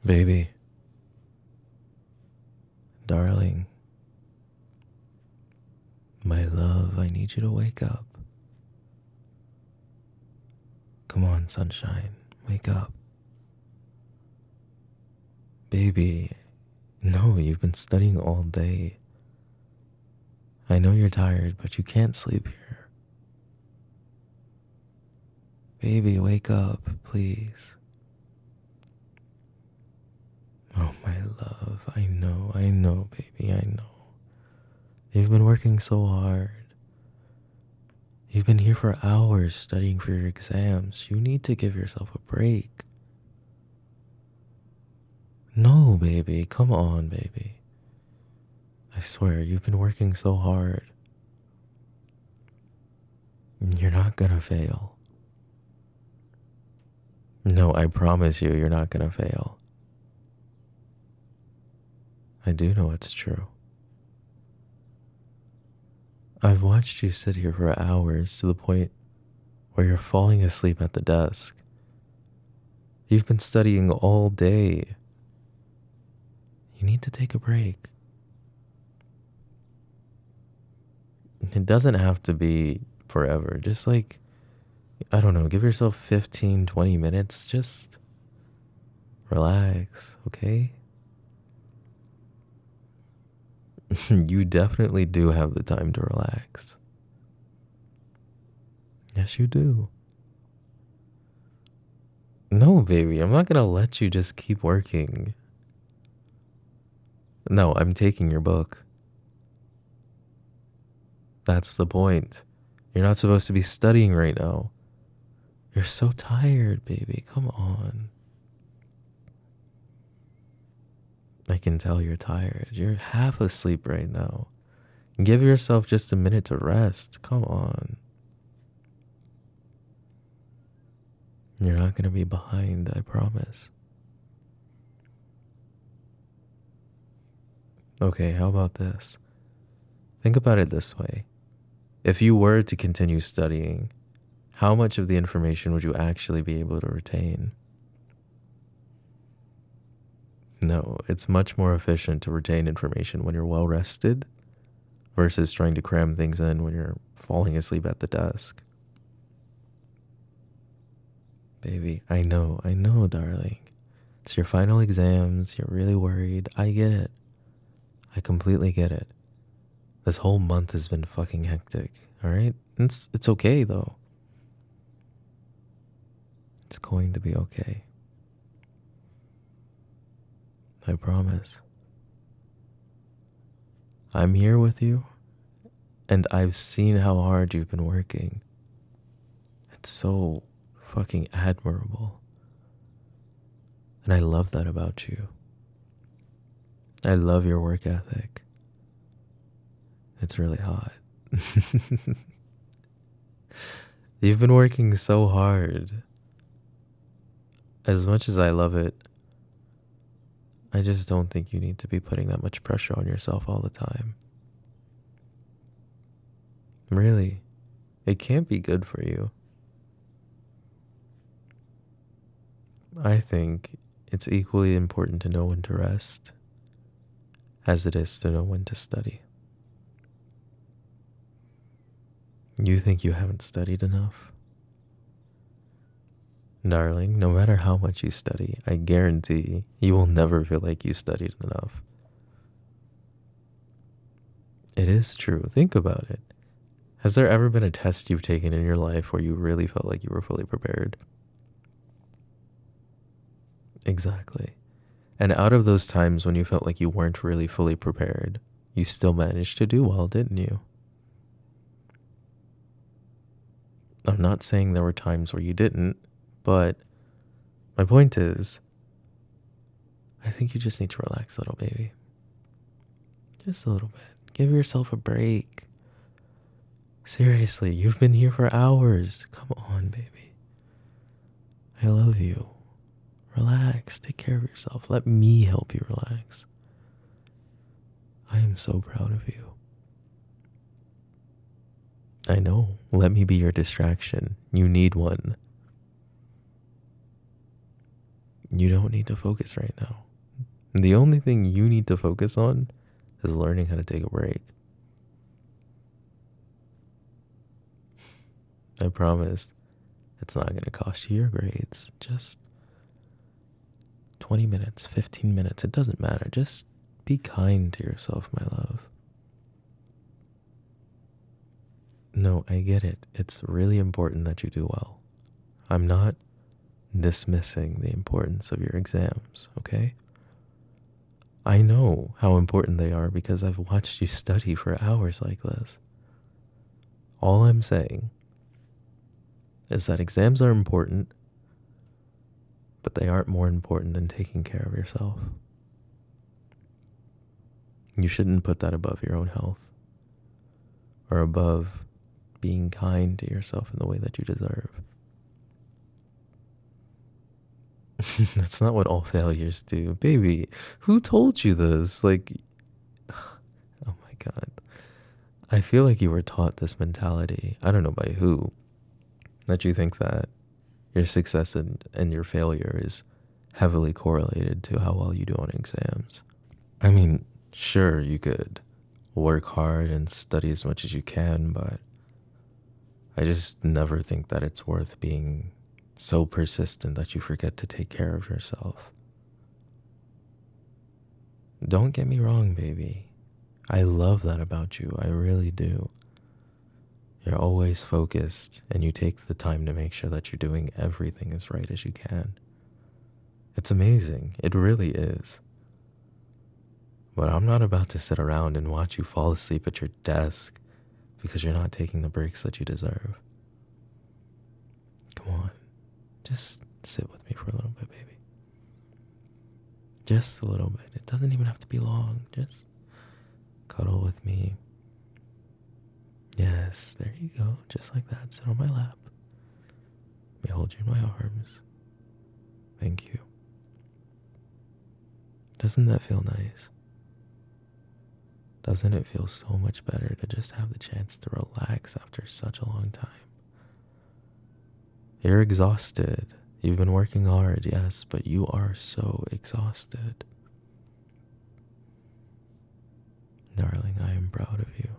Baby, darling, my love, I need you to wake up. Come on, sunshine, wake up. Baby, no, you've been studying all day. I know you're tired, but you can't sleep here. Baby, wake up, please. Oh, my love, I know, baby, I know. You've been working so hard. You've been here for hours studying for your exams. You need to give yourself a break. No, baby, come on, baby. I swear, you've been working so hard. You're not gonna fail. No, I promise you, you're not gonna fail. I do know it's true. I've watched you sit here for hours to the point where you're falling asleep at the desk. You've been studying all day. You need to take a break. It doesn't have to be forever. Just like, I don't know, give yourself 15, 20 minutes. Just relax, okay? You definitely do have the time to relax. Yes, you do. No, baby, I'm not gonna let you just keep working. No, I'm taking your book. That's the point. You're not supposed to be studying right now. You're so tired, baby. Come on. I can tell you're tired. You're half asleep right now. Give yourself just a minute to rest. Come on. You're not going to be behind, I promise. Okay, how about this? Think about it this way. If you were to continue studying, how much of the information would you actually be able to retain? No, it's much more efficient to retain information when you're well rested versus trying to cram things in when you're falling asleep at the desk. Baby, I know, darling. It's your final exams. You're really worried. I get it. I completely get it. This whole month has been fucking hectic, all right? It's okay, though. It's going to be okay. I promise. I'm here with you, and I've seen how hard you've been working. It's so fucking admirable. And I love that about you. I love your work ethic. It's really hot. You've been working so hard. As much as I love it, I just don't think you need to be putting that much pressure on yourself all the time. Really, it can't be good for you. I think it's equally important to know when to rest as it is to know when to study. You think you haven't studied enough? Darling, no matter how much you study, I guarantee you will never feel like you studied enough. It is true. Think about it. Has there ever been a test you've taken in your life where you really felt like you were fully prepared? Exactly. And out of those times when you felt like you weren't really fully prepared, you still managed to do well, didn't you? I'm not saying there were times where you didn't, but my point is, I think you just need to relax a little, baby. Just a little bit. Give yourself a break. Seriously, you've been here for hours. Come on, baby. I love you. Relax. Take care of yourself. Let me help you relax. I am so proud of you. I know. Let me be your distraction. You need one. You don't need to focus right now. The only thing you need to focus on is learning how to take a break. I promise it's not going to cost you your grades. Just 20 minutes, 15 minutes, it doesn't matter. Just be kind to yourself, my love. No, I get it. It's really important that you do well. I'm not dismissing the importance of your exams, okay? I know how important they are because I've watched you study for hours like this. All I'm saying is that exams are important, but they aren't more important than taking care of yourself. You shouldn't put that above your own health or above being kind to yourself in the way that you deserve. That's not what all failures do. Baby, who told you this? Like, oh my God. I feel like you were taught this mentality. I don't know by who. That you think that your success and your failure is heavily correlated to how well you do on exams. I mean, sure, you could work hard and study as much as you can, but I just never think that it's worth being so persistent that you forget to take care of yourself. Don't get me wrong, baby. I love that about you. I really do. You're always focused and you take the time to make sure that you're doing everything as right as you can. It's amazing. It really is. But I'm not about to sit around and watch you fall asleep at your desk because you're not taking the breaks that you deserve. Come on. Just sit with me for a little bit, baby. Just a little bit. It doesn't even have to be long. Just cuddle with me. Yes, there you go. Just like that. Sit on my lap. Let me hold you in my arms. Thank you. Doesn't that feel nice? Doesn't it feel so much better to just have the chance to relax after such a long time? You're exhausted. You've been working hard, yes, but you are so exhausted. Darling, I am proud of you.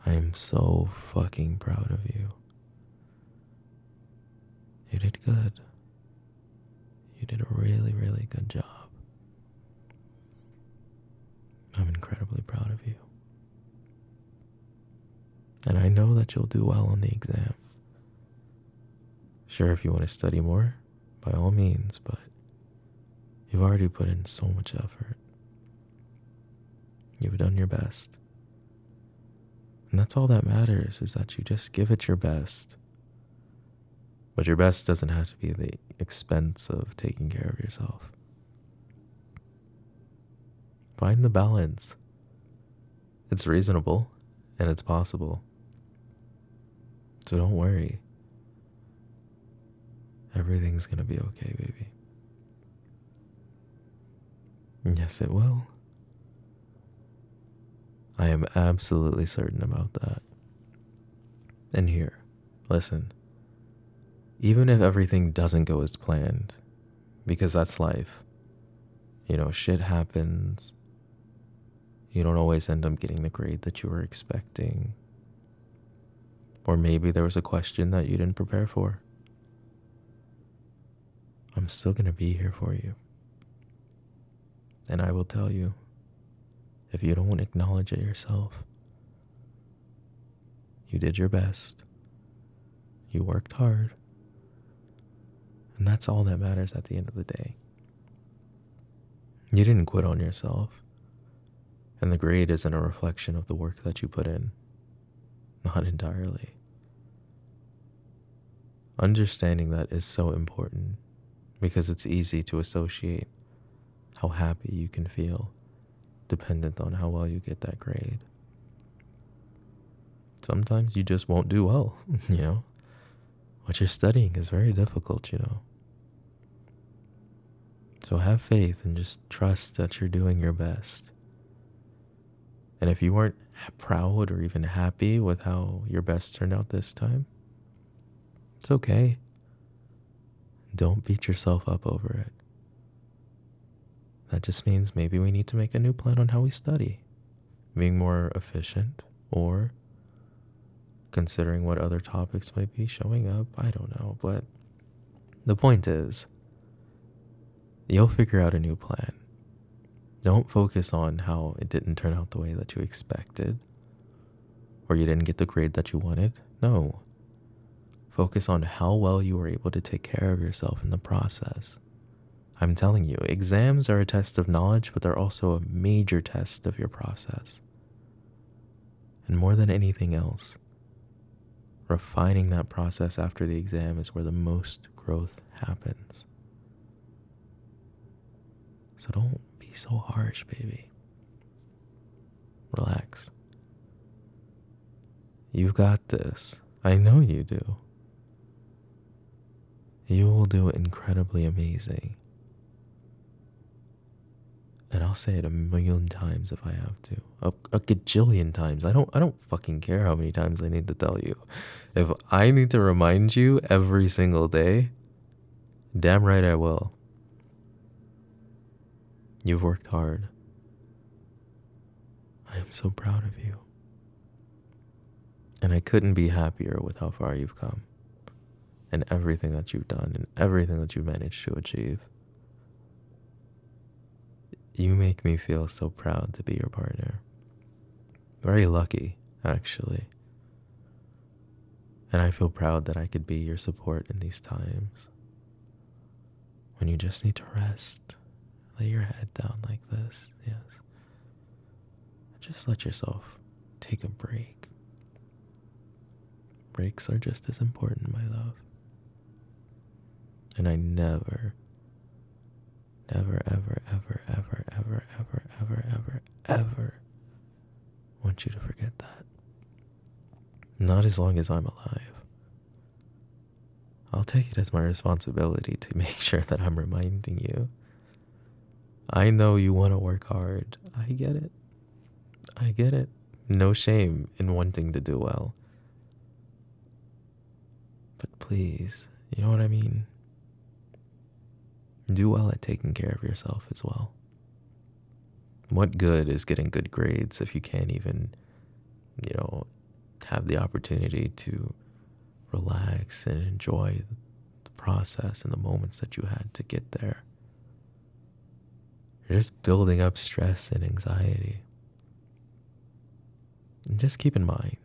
I am so fucking proud of you. You did good. You did a really, really good job. I'm incredibly proud of you. And I know that you'll do well on the exam. Sure, if you want to study more, by all means, but you've already put in so much effort. You've done your best. And that's all that matters, is that you just give it your best. But your best doesn't have to be at the expense of taking care of yourself. Find the balance. It's reasonable and it's possible. So don't worry. Everything's gonna be okay, baby. Yes, it will. I am absolutely certain about that. And here, listen. Even if everything doesn't go as planned, because that's life. You know, shit happens. You don't always end up getting the grade that you were expecting. Or maybe there was a question that you didn't prepare for. I'm still going to be here for you. And I will tell you, if you don't acknowledge it yourself, you did your best. You worked hard. And that's all that matters at the end of the day. You didn't quit on yourself. And the grade isn't a reflection of the work that you put in. Not entirely. Understanding that is so important because it's easy to associate how happy you can feel dependent on how well you get that grade. Sometimes you just won't do well, you know? What you're studying is very difficult, you know? So have faith and just trust that you're doing your best. And if you weren't proud or even happy with how your best turned out this time, it's okay. Don't beat yourself up over it. That just means maybe we need to make a new plan on how we study, being more efficient, or considering what other topics might be showing up. I don't know, but the point is, you'll figure out a new plan. Don't focus on how it didn't turn out the way that you expected, or you didn't get the grade that you wanted. No. Focus on how well you were able to take care of yourself in the process. I'm telling you, exams are a test of knowledge, but they're also a major test of your process. And more than anything else, refining that process after the exam is where the most growth happens. So don't be so harsh, baby. Relax. You've got this. I know you do. You will do incredibly amazing. And I'll say it 1,000,000 times if I have to. A gajillion times. I don't fucking care how many times I need to tell you. If I need to remind you every single day, damn right I will. You've worked hard. I am so proud of you. And I couldn't be happier with how far you've come. And everything that you've done and everything that you've managed to achieve. You make me feel so proud to be your partner. Very lucky, actually. And I feel proud that I could be your support in these times. When you just need to rest, lay your head down like this, yes. Just let yourself take a break. Breaks are just as important, my love. And I never, ever, ever, ever, ever, ever, ever, ever, ever, ever want you to forget that. Not as long as I'm alive. I'll take it as my responsibility to make sure that I'm reminding you. I know you want to work hard. I get it. I get it. No shame in wanting to do well. But please, you know what I mean? Do well at taking care of yourself as well. What good is getting good grades if you can't even, have the opportunity to relax and enjoy the process and the moments that you had to get there? You're just building up stress and anxiety. And just keep in mind,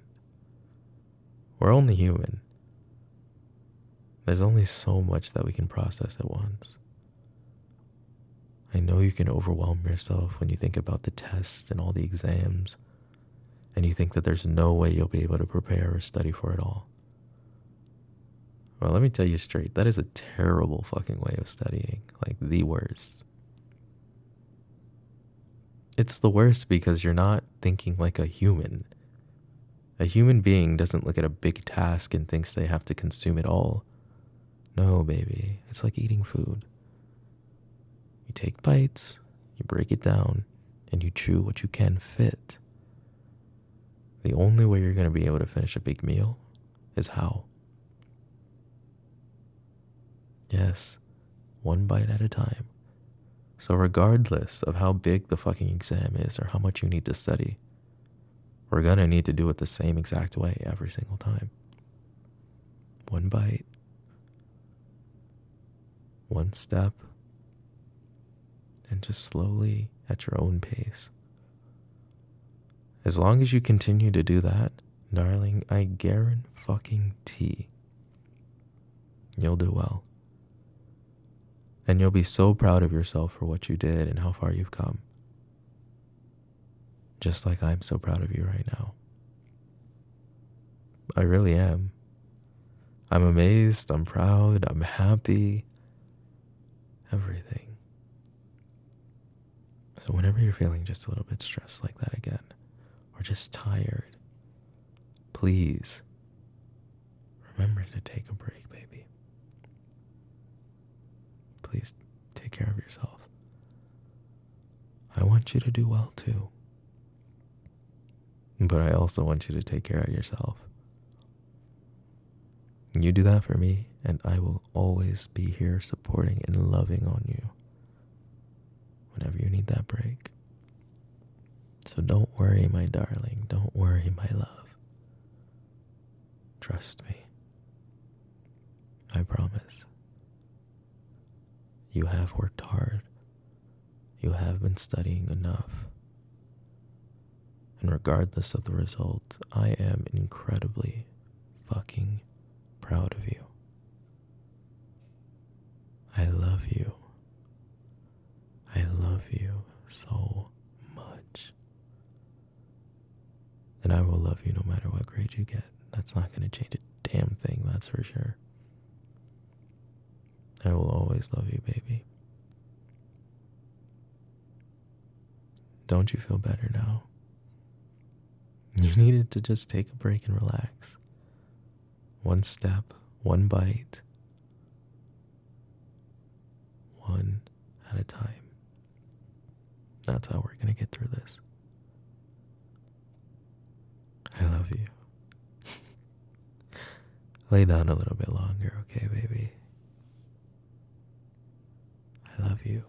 we're only human. There's only so much that we can process at once. I know you can overwhelm yourself when you think about the tests and all the exams, and you think that there's no way you'll be able to prepare or study for it all. Well, let me tell you straight, that is a terrible fucking way of studying, like the worst. It's the worst because you're not thinking like a human. A human being doesn't look at a big task and thinks they have to consume it all. No, baby, it's like eating food. You take bites, you break it down, and you chew what you can fit. The only way you're going to be able to finish a big meal is how? Yes, one bite at a time. So regardless of how big the fucking exam is or how much you need to study, we're going to need to do it the same exact way every single time. One bite, one step, and just slowly at your own pace. As long as you continue to do that, darling, I guarantee you'll do well. And you'll be so proud of yourself for what you did and how far you've come. Just like I'm so proud of you right now. I really am. I'm amazed, I'm proud, I'm happy. Everything. So whenever you're feeling just a little bit stressed like that again, or just tired, please remember to take a break, baby. Please take care of yourself. I want you to do well too. But I also want you to take care of yourself. You do that for me, and I will always be here supporting and loving on you whenever you need that break. So don't worry, my darling. Don't worry, my love. Trust me. I promise. You have worked hard. You have been studying enough. And regardless of the result, I am incredibly fucking proud of you. I love you. I love you so much. And I will love you no matter what grade you get. That's not going to change a damn thing, that's for sure. I will always love you, baby. Don't you feel better now? You needed to just take a break and relax. One step, one bite, one at a time. That's how we're going to get through this. I love you. Lay down a little bit longer, okay, baby? I love you.